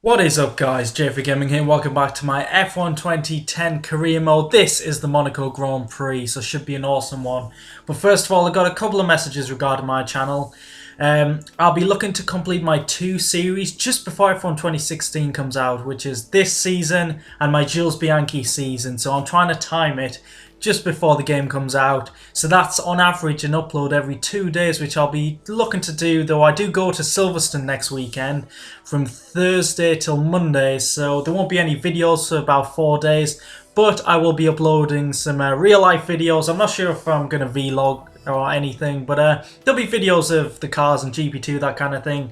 What is up guys, JayFerGaming here, welcome back to my F1 2010 career mode. This is the Monaco Grand Prix, so should be an awesome one. But first of all, I got a couple of messages regarding my channel. I'll be looking to complete my 2 series just before F1 2016 comes out, which is this season and my Jules Bianchi season. So I'm trying to time it just before the game comes out. So that's on average an upload every 2 days, which I'll be looking to do, though I do go to Silverstone next weekend from Thursday till Monday, so there won't be any videos for about 4 days, but I will be uploading some real life videos. I'm not sure if I'm going to vlog or anything, but there'll be videos of the cars and GP2, that kind of thing.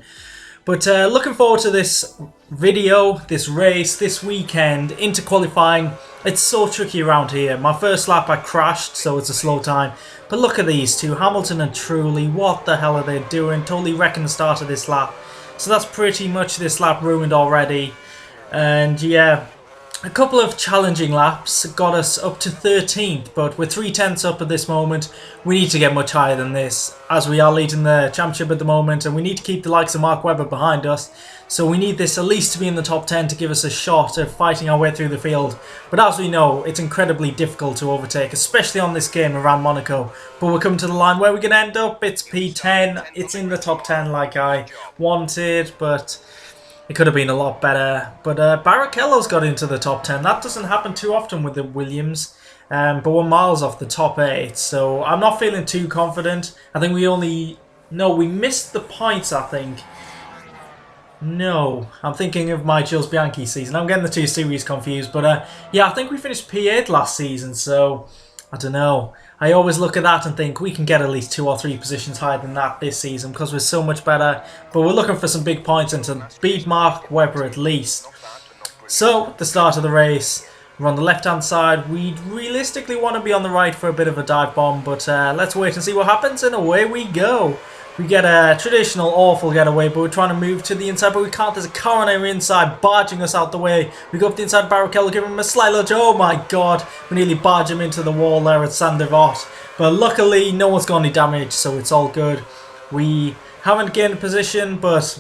But looking forward to this video, this race, this weekend into qualifying. It's so tricky around here. My first lap I crashed, so it's a slow time. But look at these two, Hamilton and Trulli. What the hell are they doing? Totally wrecking the start of this lap. So that's pretty much this lap ruined already. And yeah, a couple of challenging laps got us up to 13th, but we're 3/10 up at this moment. We need to get much higher than this, as we are leading the championship at the moment, and we need to keep the likes of Mark Webber behind us. So we need this at least to be in the top 10 to give us a shot at fighting our way through the field. But as we know, it's incredibly difficult to overtake, especially on this game around Monaco. But we're coming to the line where we're going to end up. It's P10. It's in the top 10 like I wanted, but it could have been a lot better. But Barrichello's got into the top 10. That doesn't happen too often with the Williams. But we're miles off the top 8. So I'm not feeling too confident. I think we missed the points, I think. No, I'm thinking of my Jules Bianchi season. I'm getting the 2 series confused. But yeah, I think we finished P8 last season. So I don't know. I always look at that and think we can get at least 2 or 3 positions higher than that this season because we're so much better. But we're looking for some big points and to beat Mark Webber at least. So, the start of the race, we're on the left-hand side. We realistically want to be on the right for a bit of a dive bomb, but let's wait and see what happens, and away we go. We get a traditional awful getaway, but we're trying to move to the inside, but we can't. There's a car on our inside barging us out the way. We go up the inside, Barrichello, give him a slight lunge. Oh my god, we nearly barge him into the wall there at Sandervot. But luckily, no one's got any damage, so it's all good. We haven't gained a position, but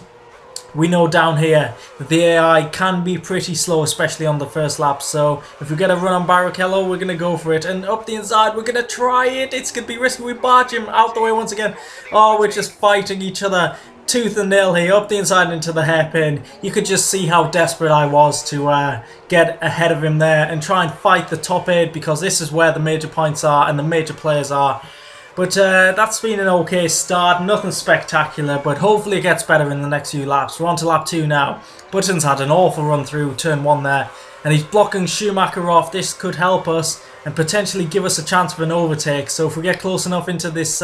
we know down here that the AI can be pretty slow, especially on the first lap. So if we get a run on Barrichello, we're going to go for it. And up the inside, we're going to try it. It's going to be risky. We barge him out the way once again. Oh, we're just fighting each other tooth and nail here. Up the inside and into the hairpin. You could just see how desperate I was to get ahead of him there and try and fight the top 8, because this is where the major points are and the major players are. But that's been an okay start, nothing spectacular, but hopefully it gets better in the next few laps. We're on to lap 2 now. Button's had an awful run through turn 1 there, and he's blocking Schumacher off. This could help us and potentially give us a chance of an overtake. So if we get close enough into this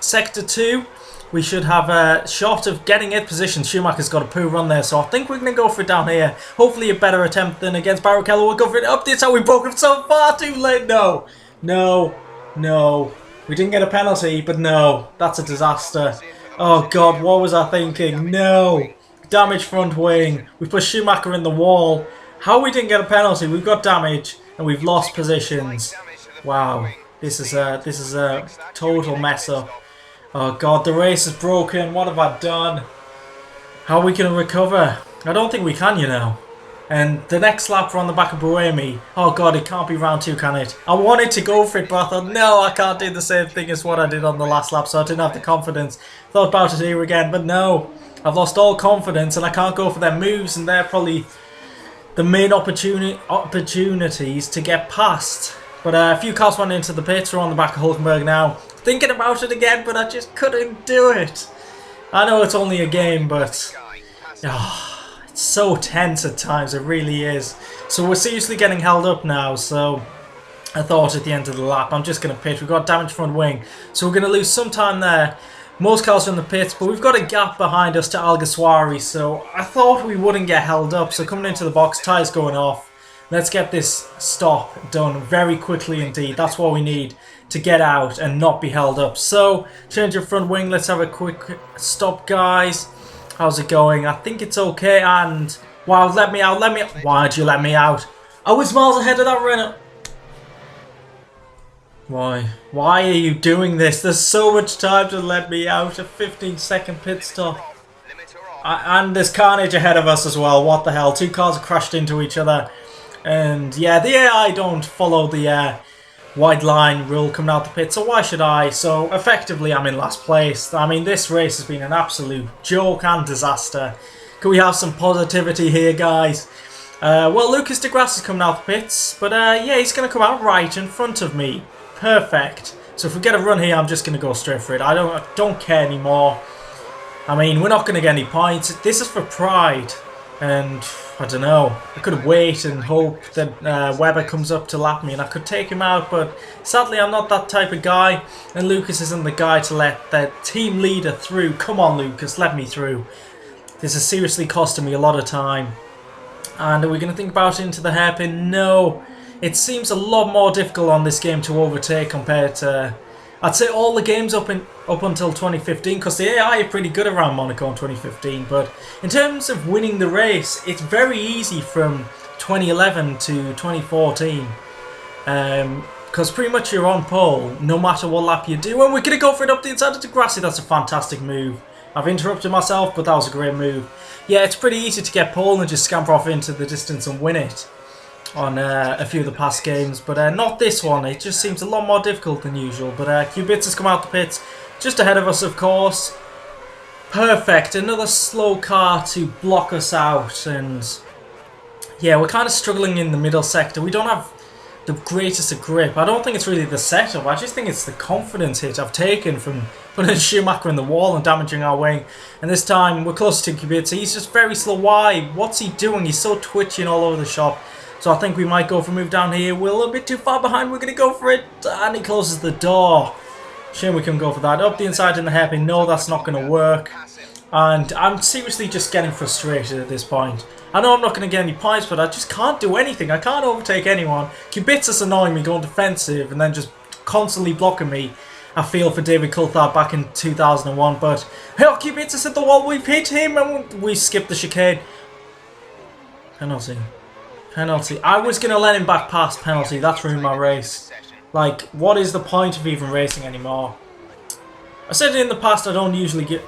sector 2, we should have a shot of getting it positioned. Schumacher's got a poo run there, so I think we're going to go for it down here. Hopefully a better attempt than against Barrichello. We'll go for it up the inside. We broke him so far too late. No, no, no. We didn't get a penalty, but no, that's a disaster. Oh god, what was I thinking? No! Damage front wing. We put Schumacher in the wall. How we didn't get a penalty? We've got damage and we've lost positions. Wow, this is a total mess up. Oh god, the race is broken. What have I done? How are we going to recover? I don't think we can, you know. And the next lap we're on the back of Buemi. Oh god, it can't be round 2, can it? I wanted to go for it, but I thought, no, I can't do the same thing as what I did on the last lap, so I didn't have the confidence. Thought about it here again, but no. I've lost all confidence and I can't go for their moves, and they're probably the main opportunities to get past. But a few cars went into the pits. We're on the back of Hulkenberg now. Thinking about it again, but I just couldn't do it. I know it's only a game, but it's so tense at times, it really is. So we're seriously getting held up now, so I thought at the end of the lap, I'm just going to pit. We've got damage front wing, so we're going to lose some time there. Most cars are in the pits, but we've got a gap behind us to Alguersuari, so I thought we wouldn't get held up. So coming into the box, tyres going off. Let's get this stop done very quickly indeed. That's what we need to get out and not be held up. So change of front wing, let's have a quick stop, guys. How's it going? I think it's okay, and wow, let me out, why'd you let me out? I was miles ahead of that Renault. Why? Why are you doing this? There's so much time to let me out. A 15-second pit stop. And there's carnage ahead of us as well. What the hell? Two cars have crashed into each other. And yeah, the AI don't follow the wide line rule coming out the pit, so why should I? So effectively I'm in last place. I mean, this race has been an absolute joke and disaster. Can we have some positivity here, guys? Well, Lucas de Grasse is coming out the pits, but yeah, he's going to come out right in front of me. Perfect. So if we get a run here, I'm just going to go straight for it. I don't care anymore. I mean, we're not going to get any points. This is for pride. And I don't know. I could wait and hope that Webber comes up to lap me and I could take him out. But sadly, I'm not that type of guy. And Lucas isn't the guy to let the team leader through. Come on, Lucas, let me through. This is seriously costing me a lot of time. And are we going to think about it into the hairpin? No. It seems a lot more difficult on this game to overtake compared to, I'd say, all the games up until 2015, because the AI are pretty good around Monaco in 2015. But in terms of winning the race, it's very easy from 2011 to 2014. Because pretty much you're on pole, no matter what lap you do. And we're going to go for it up the inside of the grassy. That's a fantastic move. I've interrupted myself, but that was a great move. Yeah, it's pretty easy to get pole and just scamper off into the distance and win it on a few of the past games, but not this one. It just seems a lot more difficult than usual. But Kubitz has come out the pits, just ahead of us, of course. Perfect, another slow car to block us out, and yeah, we're kind of struggling in the middle sector. We don't have the greatest of grip. I don't think it's really the setup, I just think it's the confidence hit I've taken from putting Schumacher in the wall and damaging our wing. And this time we're close to Kubitz. He's just very slow. Why? What's he doing? He's so twitching all over the shop. So I think we might go for a move down here. We're a little bit too far behind. We're going to go for it. And he closes the door. Shame we can go for that. Up the inside in the hairpin. No, that's not going to work. And I'm seriously just getting frustrated at this point. I know I'm not going to get any points, but I just can't do anything. I can't overtake anyone. Kubitz is annoying me, going defensive and then just constantly blocking me. I feel for David Coulthard back in 2001. But hey, Kubitz is at the wall. We've hit him and we skipped the chicane. Penalty. Penalty. I was going to let him back past penalty. That's ruined my race. Like, what is the point of even racing anymore? I said it in the past, I don't usually get...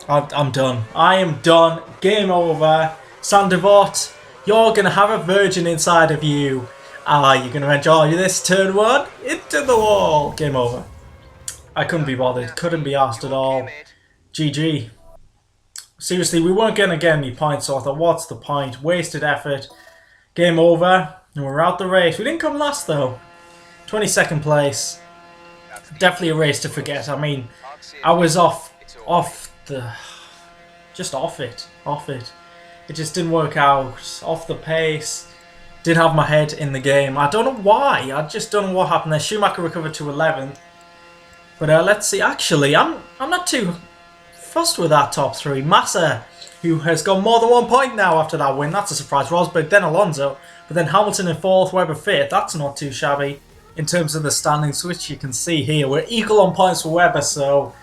I'm done. I am done. Game over. Sandevort, you're going to have a virgin inside of you. You're going to enjoy this turn one. Into the wall. Game over. I couldn't be bothered. Couldn't be asked at all. GG. Seriously, we weren't going to get any points, so I thought, what's the point? Wasted effort. Game over, and we're out the race. We didn't come last though. 22nd place. Definitely a race to forget. I mean, I was off it. It just didn't work out. Off the pace. Didn't have my head in the game. I don't know why. I just don't know what happened there. Schumacher recovered to 11th. But let's see. Actually, I'm not too fussed with that top three. Massa, who has got more than 1 point now after that win. That's a surprise. Rosberg, then Alonso. But then Hamilton in 4th, Webber 5th. That's not too shabby in terms of the standings, which you can see here. We're equal on points for Webber, so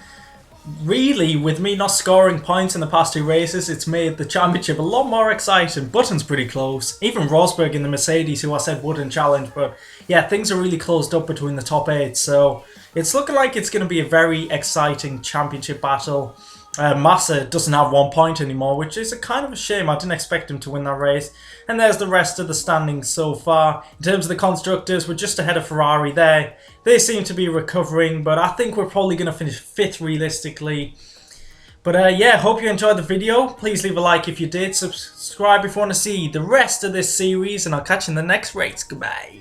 really, with me not scoring points in the past 2 races, it's made the championship a lot more exciting. Button's pretty close. Even Rosberg in the Mercedes, who I said wouldn't challenge. But yeah, things are really closed up between the top 8. So it's looking like it's going to be a very exciting championship battle. Massa doesn't have 1 point anymore, which is a kind of a shame. I didn't expect him to win that race. And there's the rest of the standings so far. In terms of the constructors, we're just ahead of Ferrari there. They seem to be recovering, but I think we're probably going to finish 5th realistically. But yeah, hope you enjoyed the video. Please leave a like if you did. Subscribe if you want to see the rest of this series, and I'll catch you in the next race. Goodbye.